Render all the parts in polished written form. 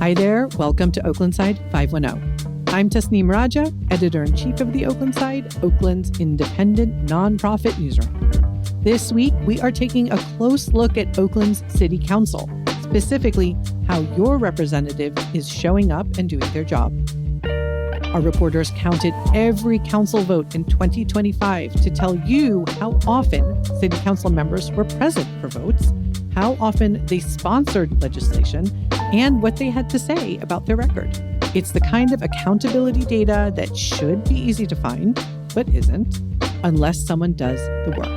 Hi there, welcome to Oakland Side 510. I'm Tasneem Raja, Editor-in-Chief of the Oakland Side, Oakland's independent nonprofit newsroom. This week, we are taking a close look at Oakland's City Council, specifically how your representative is showing up and doing their job. Our reporters counted every council vote in 2025 to tell you how often city council members were present for votes, how often they sponsored legislation, and what they had to say about their record. It's the kind of accountability data that should be easy to find, but isn't, unless someone does the work.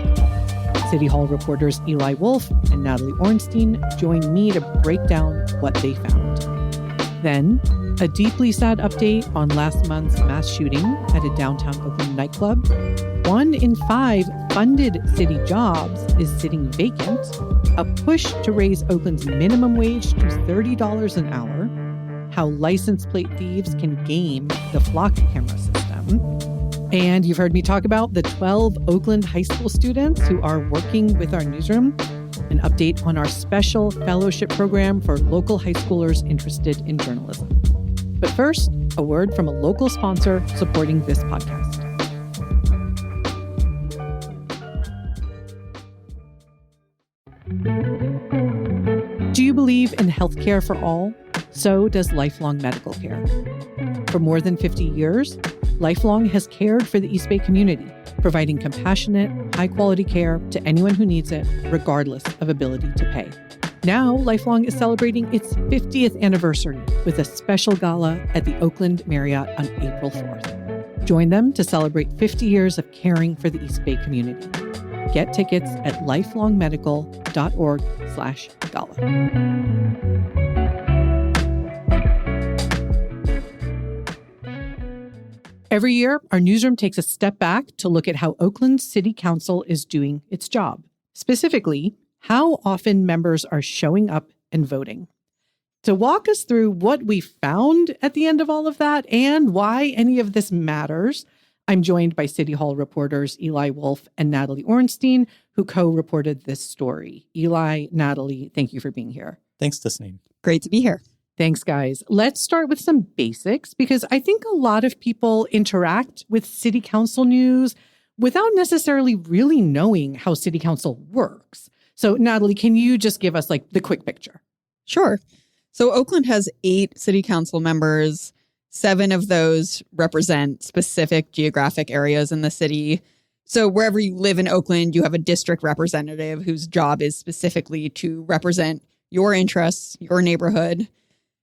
City Hall reporters Eli Wolfe and Natalie Orenstein join me to break down what they found. Then, a deeply sad update on last month's mass shooting at a downtown Oakland nightclub. 1 in 5 funded city jobs is sitting vacant. A push to raise Oakland's minimum wage to $30 an hour. How license plate thieves can game the flock camera system. And you've heard me talk about the 12 Oakland high school students who are working with our newsroom. An update on our special fellowship program for local high schoolers interested in journalism. But first, a word from a local sponsor supporting this podcast. Do you believe in healthcare for all? So does Lifelong Medical Care. For more than 50 years, Lifelong has cared for the East Bay community, providing compassionate, high-quality care to anyone who needs it, regardless of ability to pay. Now, Lifelong is celebrating its 50th anniversary with a special gala at the Oakland Marriott on April 4th. Join them to celebrate 50 years of caring for the East Bay community. Get tickets at lifelongmedical.org/gala. Every year, our newsroom takes a step back to look at how Oakland City Council is doing its job. Specifically, how often members are showing up and voting. To walk us through what we found at the end of all of that and why any of this matters, I'm joined by City Hall reporters Eli Wolfe and Natalie Orenstein, who co-reported this story. Eli, Natalie, thank you for being here. Thanks, Tasneem. Great to be here. Thanks, guys. Let's start with some basics, because I think a lot of people interact with City Council news without necessarily really knowing how City Council works. So, Natalie, can you just give us the quick picture? Sure. So Oakland has 8 city council members. 7 of those represent specific geographic areas in the city. So wherever you live in Oakland, you have a district representative whose job is specifically to represent your interests, your neighborhood.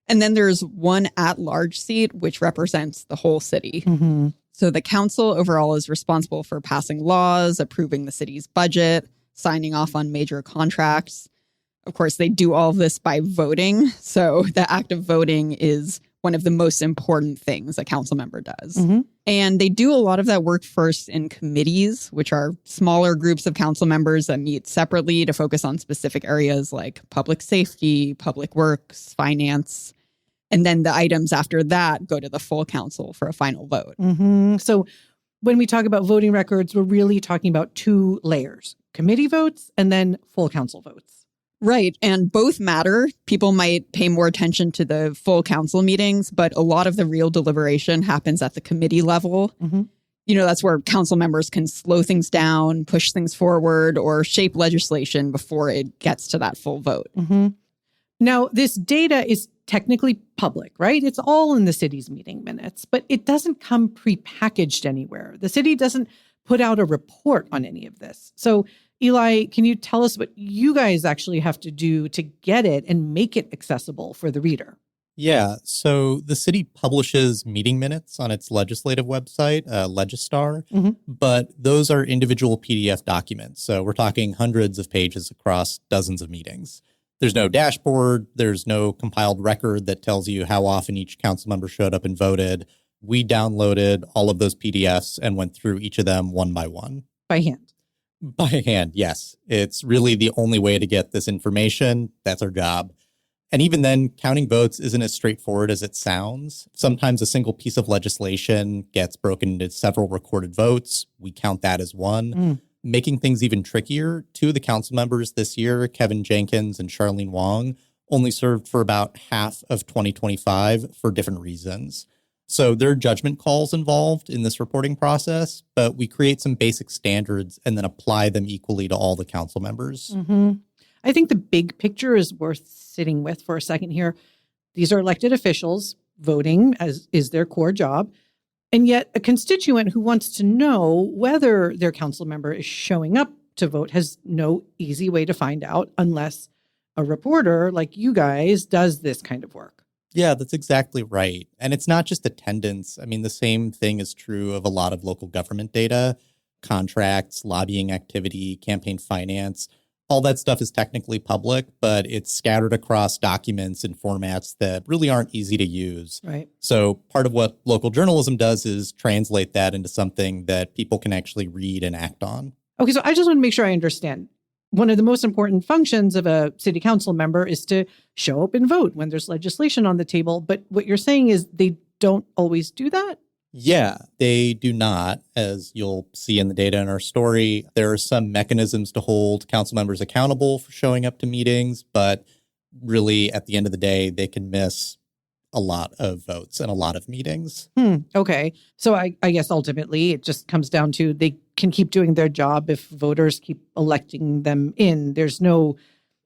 And then there's one at-large seat, which represents the whole city. Mm-hmm. So the council overall is responsible for passing laws, approving the city's budget, signing off on major contracts. Of course, they do all of this by voting. So the act of voting is one of the most important things a council member does. Mm-hmm. And they do a lot of that work first in committees, which are smaller groups of council members that meet separately to focus on specific areas like public safety, public works, finance. And then the items after that go to the full council for a final vote. Mm-hmm. So when we talk about voting records, we're really talking about 2 layers, committee votes and then full council votes. Right. And both matter. People might pay more attention to the full council meetings, but a lot of the real deliberation happens at the committee level. Mm-hmm. You know, that's where council members can slow things down, push things forward, or shape legislation before it gets to that full vote. Mm-hmm. Now, this data is technically public, right? It's all in the city's meeting minutes, but it doesn't come prepackaged anywhere. The city doesn't put out a report on any of this. So, Eli, can you tell us what you guys actually have to do to get it and make it accessible for the reader? Yeah, so the city publishes meeting minutes on its legislative website, Legistar, Mm-hmm. but those are individual PDF documents. So we're talking hundreds of pages across dozens of meetings. There's no dashboard. There's no compiled record that tells you how often each council member showed up and voted. We downloaded all of those PDFs and went through each of them one by one. By hand. By hand, yes. It's really the only way to get this information. That's our job. And even then, counting votes isn't as straightforward as it sounds. Sometimes a single piece of legislation gets broken into several recorded votes. We count that as one. Making things even trickier, 2 of the council members this year, Kevin Jenkins and Charlene Wong, only served for about half of 2025 for different reasons. So there are judgment calls involved in this reporting process, but we create some basic standards and then apply them equally to all the council members. Mm-hmm. I think the big picture is worth sitting with for a second here. These are elected officials. Voting as is their core job. And yet a constituent who wants to know whether their council member is showing up to vote has no easy way to find out unless a reporter like you guys does this kind of work. Yeah, that's exactly right. And it's not just attendance. I mean, the same thing is true of a lot of local government data, contracts, lobbying activity, campaign finance. All that stuff is technically public, but it's scattered across documents and formats that really aren't easy to use. Right. So part of what local journalism does is translate that into something that people can actually read and act on. Okay, so I just want to make sure I understand. One of the most important functions of a city council member is to show up and vote when there's legislation on the table. But what you're saying is they don't always do that? Yeah, they do not. As you'll see in the data in our story, there are some mechanisms to hold council members accountable for showing up to meetings, but really at the end of the day, they can miss a lot of votes and a lot of meetings. Okay. So I guess ultimately it just comes down to they can keep doing their job if voters keep electing them in. There's no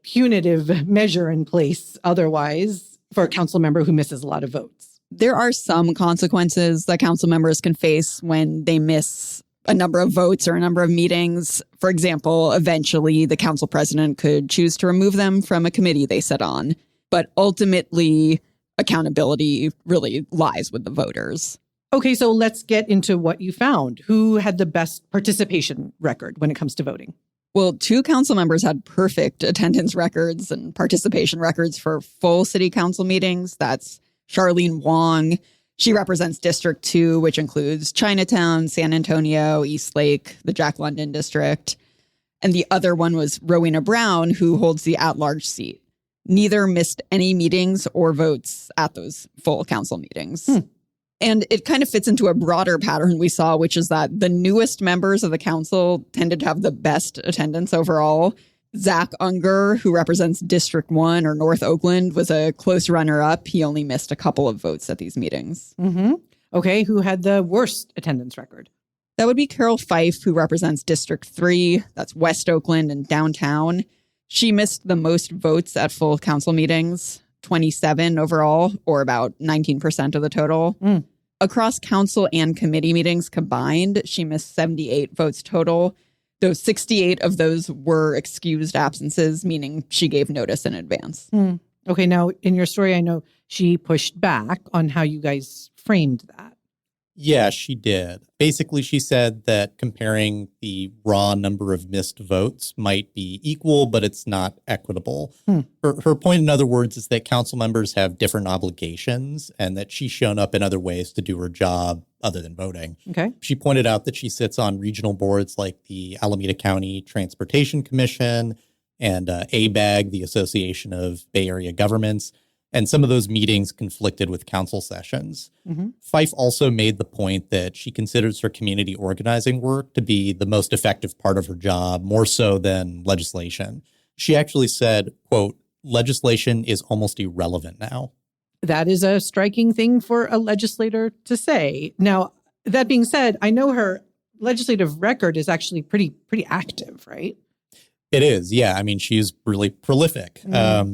punitive measure in place otherwise for a council member who misses a lot of votes. There are some consequences that council members can face when they miss a number of votes or a number of meetings. For example, eventually the council president could choose to remove them from a committee they sit on. But ultimately, accountability really lies with the voters. Okay, so let's get into what you found. Who had the best participation record when it comes to voting? Well, 2 council members had perfect attendance records and participation records for full city council meetings. That's Charlene Wong. She represents District 2, which includes Chinatown, San Antonio, East Lake, the Jack London district. And the other one was Rowena Brown, who holds the at-large seat. Neither missed any meetings or votes at those full council meetings. And it kind of fits into a broader pattern we saw, which is that the newest members of the council tended to have the best attendance overall. Zach Unger, who represents District 1 or North Oakland, was a close runner-up. He only missed a couple of votes at these meetings. Okay, who had the worst attendance record? That would be Carol Fife, who represents District 3. That's West Oakland and downtown. She missed the most votes at full council meetings, 27 overall, or about 19% of the total. Across council and committee meetings combined, she missed 78 votes total. Though 68 of those were excused absences, meaning she gave notice in advance. Okay, now in your story, I know she pushed back on how you guys framed that. Yeah, she did. Basically, she said that comparing the raw number of missed votes might be equal, but it's not equitable. Her point, in other words, is that council members have different obligations and that she's shown up in other ways to do her job other than voting. Okay. She pointed out that she sits on regional boards like the Alameda County Transportation Commission and ABAG, the Association of Bay Area Governments. And some of those meetings conflicted with council sessions. Fife also made the point that she considers her community organizing work to be the most effective part of her job, more so than legislation. She actually said, quote, legislation is almost irrelevant now. That is a striking thing for a legislator to say. Now, that being said, I know her legislative record is actually pretty active, right? It is, yeah. I mean, she's really prolific.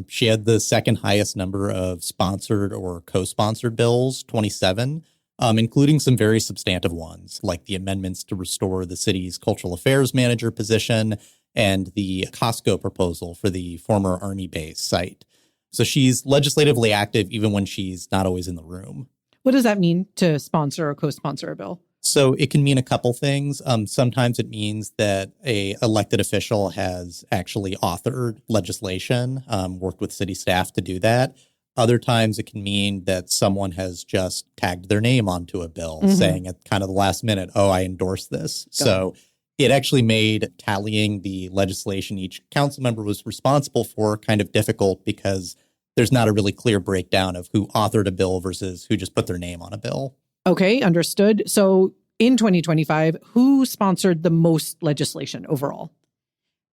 She had the second highest number of sponsored or co-sponsored bills, 27, including some very substantive ones, like the amendments to restore the city's cultural affairs manager position and the Costco proposal for the former Army base site. So she's legislatively active even when she's not always in the room. What does that mean to sponsor or co-sponsor a bill? So it can mean a couple things. Sometimes it means that a elected official has actually authored legislation, worked with city staff to do that. Other times it can mean that someone has just tagged their name onto a bill, saying at kind of the last minute, oh, I endorse this. So it actually made tallying the legislation each council member was responsible for kind of difficult because there's not a really clear breakdown of who authored a bill versus who just put their name on a bill. Okay, understood. So in 2025, who sponsored the most legislation overall?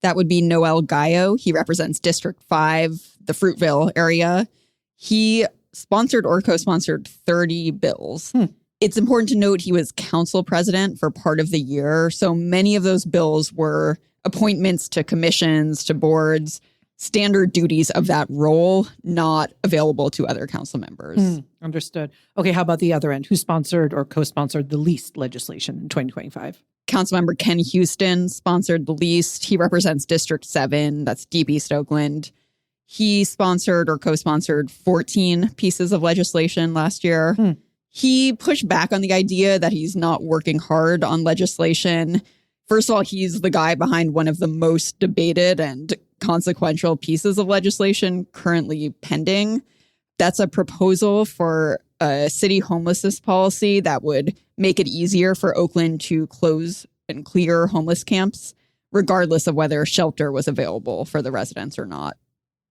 That would be Noel Gallo. He represents District 5, the Fruitvale area. He sponsored or co-sponsored 30 bills. It's important to note he was council president for part of the year. So many of those bills were appointments to commissions, to boards, standard duties of that role, not available to other council members. Understood. Okay, how about the other end? Who sponsored or co-sponsored the least legislation in 2025? Councilmember Ken Houston sponsored the least. He represents District 7, that's Deep East Oakland. He sponsored or co-sponsored 14 pieces of legislation last year. He pushed back on the idea that he's not working hard on legislation. First of all, he's the guy behind one of the most debated and consequential pieces of legislation currently pending. That's a proposal for a city homelessness policy that would make it easier for Oakland to close and clear homeless camps, regardless of whether shelter was available for the residents or not.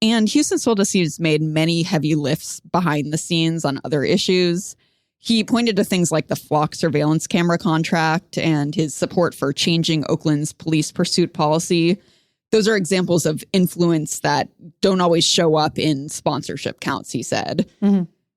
And Houston told us he's made many heavy lifts behind the scenes on other issues. He pointed to things like the flock surveillance camera contract and his support for changing Oakland's police pursuit policy. Those are examples of influence that don't always show up in sponsorship counts, he said.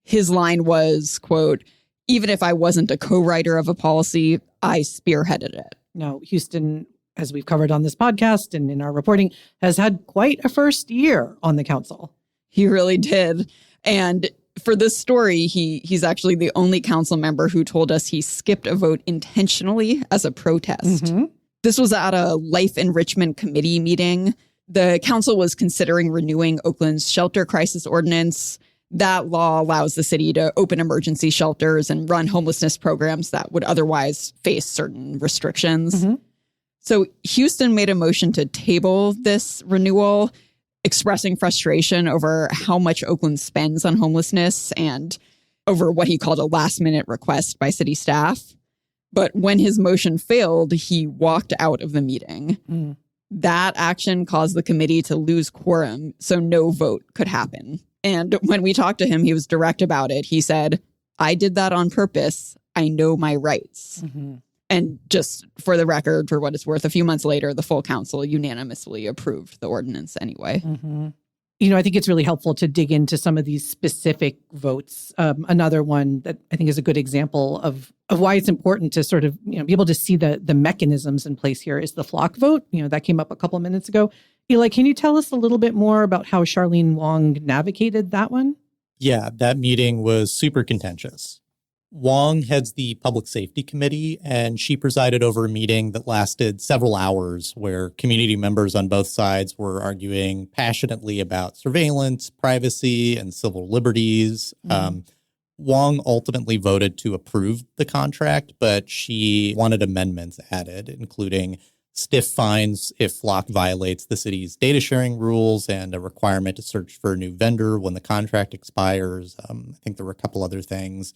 His line was, quote, "Even if I wasn't a co-writer of a policy, I spearheaded it." Now, Houston, as we've covered on this podcast and in our reporting, has had quite a first year on the council. He really did. And for this story, he's actually the only council member who told us he skipped a vote intentionally as a protest. This was at a Life Enrichment Committee meeting. The council was considering renewing Oakland's shelter crisis ordinance. That law allows the city to open emergency shelters and run homelessness programs that would otherwise face certain restrictions. So Houston made a motion to table this renewal, expressing frustration over how much Oakland spends on homelessness and over what he called a last-minute request by city staff. But when his motion failed, he walked out of the meeting. That action caused the committee to lose quorum, so no vote could happen. And when we talked to him, he was direct about it. He said, "I did that on purpose. I know my rights." And just for the record, for what it's worth, a few months later, the full council unanimously approved the ordinance anyway. You know, I think it's really helpful to dig into some of these specific votes. Another one that I think is a good example of why it's important to sort of, be able to see the mechanisms in place here is the flock vote. That came up a couple of minutes ago. Eli, can you tell us a little bit more about how Charlene Wong navigated that one? Yeah, that meeting was super contentious. Wong heads the Public Safety Committee, and she presided over a meeting that lasted several hours where community members on both sides were arguing passionately about surveillance, privacy, and civil liberties. Wong ultimately voted to approve the contract, but she wanted amendments added, including stiff fines if Flock violates the city's data sharing rules and a requirement to search for a new vendor when the contract expires. I think there were a couple other things.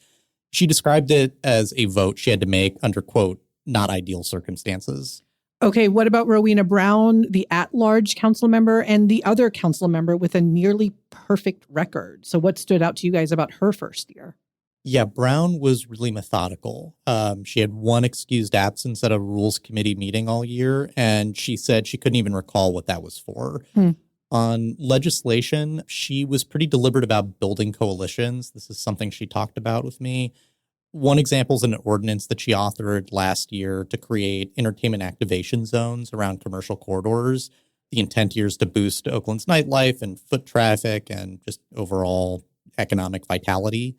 She described it as a vote she had to make under, quote, not ideal circumstances. Okay, what about Rowena Brown, the at-large council member, and the other council member with a nearly perfect record? So what stood out to you guys about her first year? Yeah, Brown was really methodical. She had one excused absence at a rules committee meeting all year, and she said she couldn't even recall what that was for. On legislation, she was pretty deliberate about building coalitions. This is something she talked about with me. One example is an ordinance that she authored last year to create entertainment activation zones around commercial corridors. The intent here is to boost Oakland's nightlife and foot traffic and just overall economic vitality.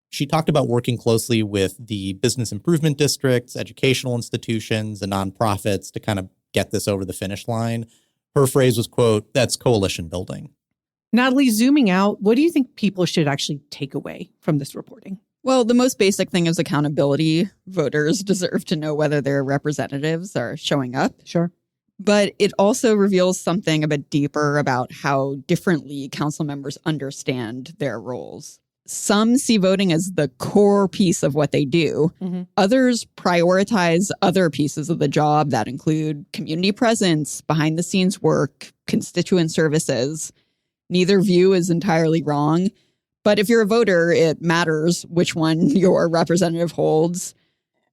She talked about working closely with the business improvement districts, educational institutions, and nonprofits to kind of get this over the finish line. Her phrase was, quote, "That's coalition building." Natalie, zooming out, what do you think people should actually take away from this reporting? Well, the most basic thing is accountability. Voters deserve to know whether their representatives are showing up. Sure. But it also reveals something a bit deeper about how differently council members understand their roles. Some see voting as the core piece of what they do. Others prioritize other pieces of the job that include community presence, behind-the-scenes work, constituent services. Neither view is entirely wrong. But if you're a voter, it matters which one your representative holds.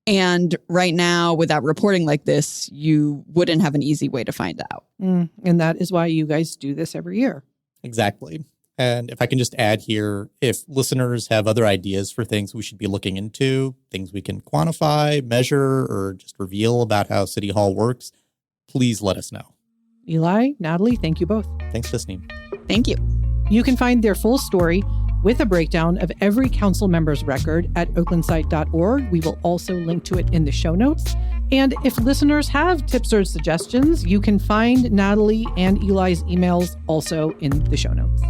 And right now, without reporting like this, you wouldn't have an easy way to find out. And that is why you guys do this every year. Exactly. And if I can just add here, if listeners have other ideas for things we should be looking into, things we can quantify, measure, or just reveal about how City Hall works, please let us know. Eli, Natalie, thank you both. Thanks, Tasneem. Thank you. You can find their full story with a breakdown of every council member's record at oaklandside.org. We will also link to it in the show notes. And if listeners have tips or suggestions, you can find Natalie and Eli's emails also in the show notes.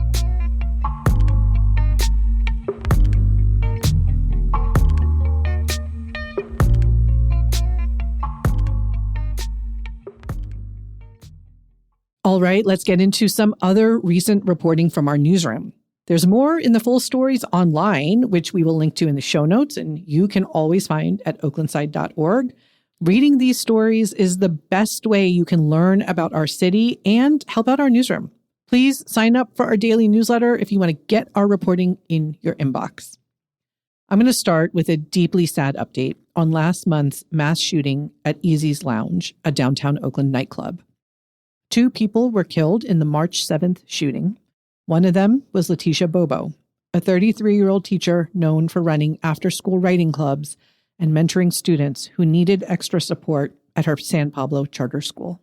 All right, let's get into some other recent reporting from our newsroom. There's more in the full stories online, which we will link to in the show notes, and you can always find at oaklandside.org. Reading these stories is the best way you can learn about our city and help out our newsroom. Please sign up for our daily newsletter if you want to get our reporting in your inbox. I'm going to start with a deeply sad update on last month's mass shooting at Easy's Lounge, a downtown Oakland nightclub. 2 people were killed in the March 7th shooting. One of them was Letitia Bobo, a 33-year-old teacher known for running after-school writing clubs and mentoring students who needed extra support at her San Pablo charter school.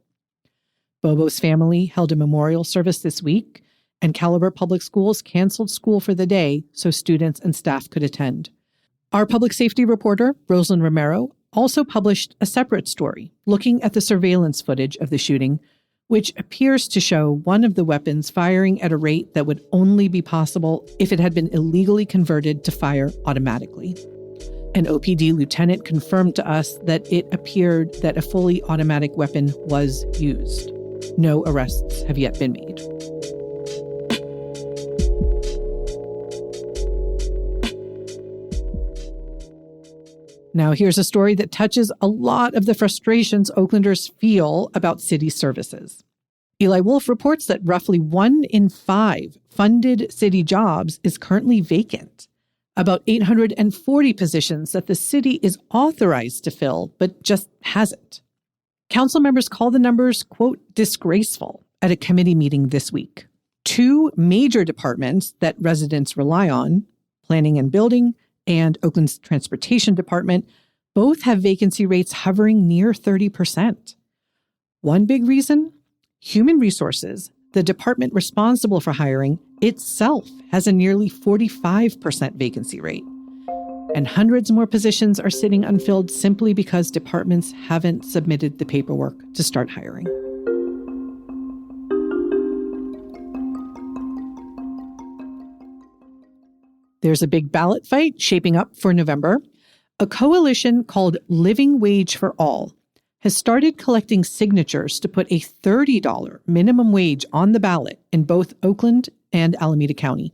Bobo's family held a memorial service this week, and Caliber Public Schools canceled school for the day so students and staff could attend. Our public safety reporter, Rosalind Romero, also published a separate story looking at the surveillance footage of the shooting, which appears to show one of the weapons firing at a rate that would only be possible if it had been illegally converted to fire automatically. An OPD lieutenant confirmed to us that it appeared that a fully automatic weapon was used. No arrests have yet been made. Now, here's a story that touches a lot of the frustrations Oaklanders feel about city services. Eli Wolfe reports that roughly 1 in 5 funded city jobs is currently vacant. About 840 positions that the city is authorized to fill, but just hasn't. Council members call the numbers, quote, disgraceful at a committee meeting this week. 2 major departments that residents rely on, planning and building, and Oakland's transportation department, both have vacancy rates hovering near 30%. One big reason? Human resources, the department responsible for hiring, itself has a nearly 45% vacancy rate. And hundreds more positions are sitting unfilled simply because departments haven't submitted the paperwork to start hiring. There's a big ballot fight shaping up for November. A coalition called Living Wage for All has started collecting signatures to put a $30 minimum wage on the ballot in both Oakland and Alameda County.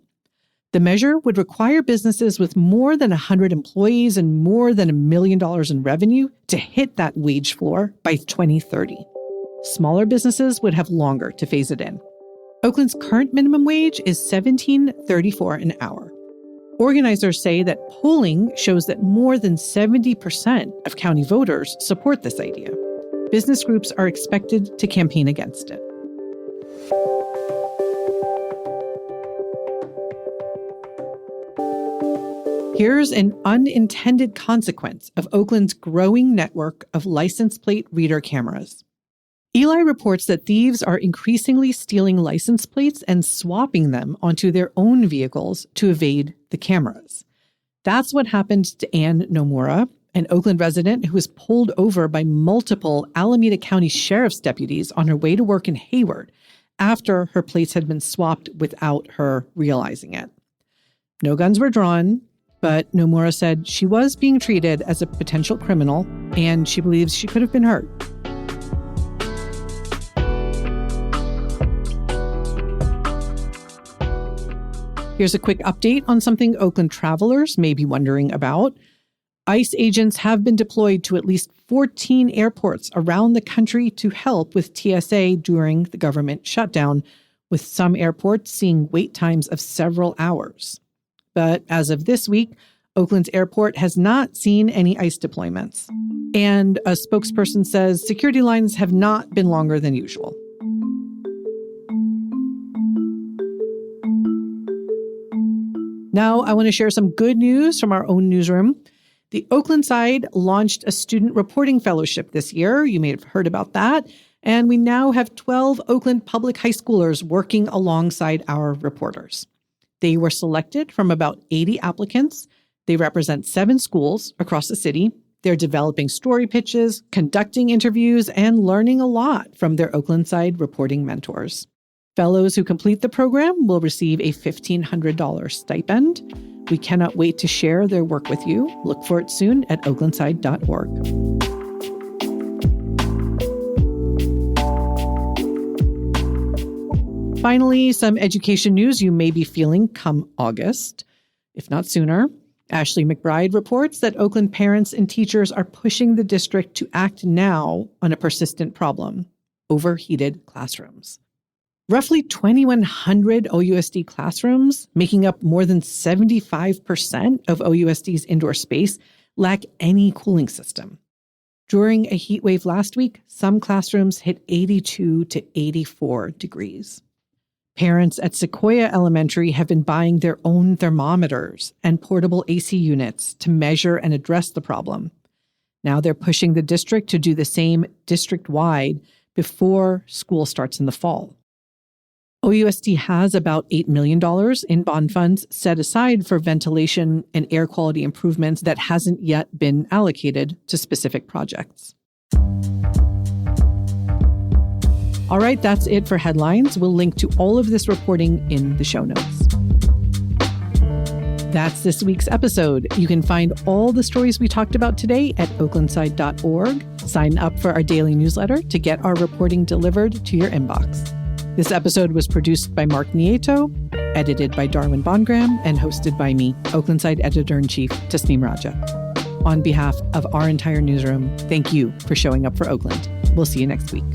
The measure would require businesses with more than 100 employees and more than $1 million in revenue to hit that wage floor by 2030. Smaller businesses would have longer to phase it in. Oakland's current minimum wage is $17.34 an hour. Organizers say that polling shows that more than 70% of county voters support this idea. Business groups are expected to campaign against it. Here's an unintended consequence of Oakland's growing network of license plate reader cameras. Eli reports that thieves are increasingly stealing license plates and swapping them onto their own vehicles to evade the cameras. That's what happened to Ann Nomura, an Oakland resident who was pulled over by multiple Alameda County Sheriff's deputies on her way to work in Hayward after her plates had been swapped without her realizing it. No guns were drawn, but Nomura said she was being treated as a potential criminal and she believes she could have been hurt. Here's a quick update on something Oakland travelers may be wondering about. ICE agents have been deployed to at least 14 airports around the country to help with TSA during the government shutdown, with some airports seeing wait times of several hours. But as of this week, Oakland's airport has not seen any ICE deployments. And a spokesperson says security lines have not been longer than usual. Now, I want to share some good news from our own newsroom. The Oakland Side launched a student reporting fellowship this year. You may have heard about that. And we now have 12 Oakland public high schoolers working alongside our reporters. They were selected from about 80 applicants. They represent 7 schools across the city. They're developing story pitches, conducting interviews, and learning a lot from their Oakland Side reporting mentors. Fellows who complete the program will receive a $1,500 stipend. We cannot wait to share their work with you. Look for it soon at oaklandside.org. Finally, some education news you may be feeling come August, if not sooner. Ashley McBride reports that Oakland parents and teachers are pushing the district to act now on a persistent problem: overheated classrooms. Roughly 2,100 OUSD classrooms, making up more than 75% of OUSD's indoor space, lack any cooling system. During a heat wave last week, some classrooms hit 82 to 84 degrees. Parents at Sequoia Elementary have been buying their own thermometers and portable AC units to measure and address the problem. Now they're pushing the district to do the same district-wide before school starts in the fall. OUSD has about $8 million in bond funds set aside for ventilation and air quality improvements that hasn't yet been allocated to specific projects. All right, that's it for headlines. We'll link to all of this reporting in the show notes. That's this week's episode. You can find all the stories we talked about today at oaklandside.org. Sign up for our daily newsletter to get our reporting delivered to your inbox. This episode was produced by Mark Nieto, edited by Darwin Bongram, and hosted by me, Oaklandside Editor-in-Chief Tasneem Raja. On behalf of our entire newsroom, thank you for showing up for Oakland. We'll see you next week.